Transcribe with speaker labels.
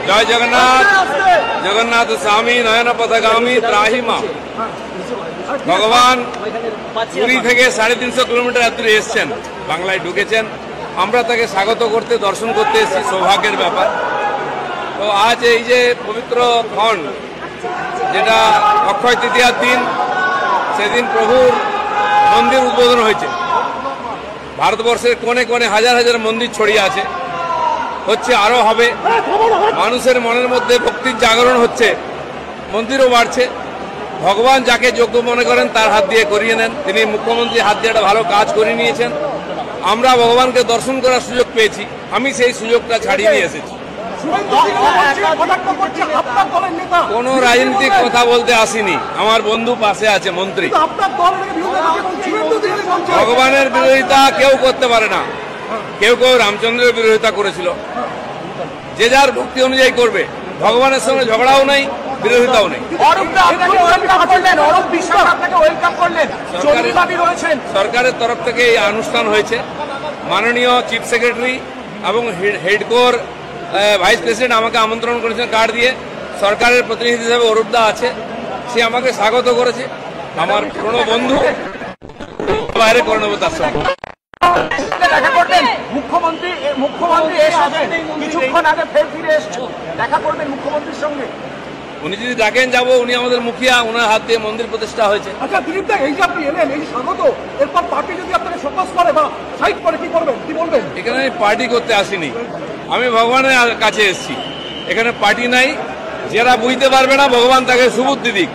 Speaker 1: জয় জগন্নাথ। জগন্নাথ স্বামী নয়ন পথগামী ত্রাহি মা। ভগবান পুরী থেকে 350 কিলোমিটার দূরে এসছেন, বাংলায় ঢুকেছেন। আমরা তাকে স্বাগত করতে, দর্শন করতে এসেছি, সৌভাগ্যের ব্যাপার। তো আজ এই যে পবিত্র ক্ষণ, যেটা অক্ষয় তৃতীয়ার দিন, সেদিন প্রভুর মন্দির উদ্বোধন হয়েছে। ভারতবর্ষের কোণে কোণে হাজার হাজার মন্দির ছড়িয়ে আছে, হচ্ছে, আরো হবে। মানুষের মনের মধ্যে ভক্তির জাগরণ হচ্ছে, মন্দিরও বাড়ছে। ভগবান যাকে যোগ্য মনে করেন তার হাত দিয়ে করিয়ে নেন। তিনি মুখ্যমন্ত্রী হাত দিয়ে একটা ভালো কাজ করে নিয়েছেন। আমরা ভগবানকে দর্শন করার সুযোগ পেয়েছি, আমি সেই সুযোগটা ছাড়িয়ে নিয়ে এসেছি। কোন রাজনীতিক কথা বলতে আসিনি, আমার বন্ধু পাশে আছে, মন্ত্রী। ভগবানের বিরোধিতা কেউ করতে পারে না। কেউ কেউ রামচন্দ্রের বিরোধিতা করেছিল, যে যার ভক্তি অনুযায়ী করবে। ভগবানের সঙ্গে ঝগড়াও নেই, বিরোধিতাও নেই। সরকারের তরফ থেকে এই অনুষ্ঠান হয়েছে। মাননীয় চিফ সেক্রেটারি এবং হেডকোর ভাইস প্রেসিডেন্ট আমাকে আমন্ত্রণ করেছেন কার্ড দিয়ে। সরকারের প্রতিনিধি হিসেবে অরূপদা আছে, সে আমাকে স্বাগত করেছে। আমার পুরনো বন্ধু, বাইরে করে নেবো তার সঙ্গে।
Speaker 2: দেখা করবেন মুখ্যমন্ত্রী কিছুক্ষণ আগে ফের ফিরে এসেছেন, দেখা করবেন মুখ্যমন্ত্রীর সঙ্গে।
Speaker 1: উনি যদি ডাকেন যাবো, উনি আমাদের মুখিয়া, ওনার হাত দিয়ে মন্দির প্রতিষ্ঠা হয়েছে।
Speaker 2: আচ্ছা দিলীপ দা, এই যে আপনি এলেন, এই স্বাগত, এরপর পার্টি যদি আপনাকে শোকজ করে বা সাইড করে কি করবেন, কি বলবেন?
Speaker 1: এখানে আমি পার্টি করতে আসিনি, আমি ভগবানের কাছে এসেছি। এখানে পার্টি নাই। যারা বুঝতে পারবে না, ভগবান তাকে সুবুদ্ধি দিক।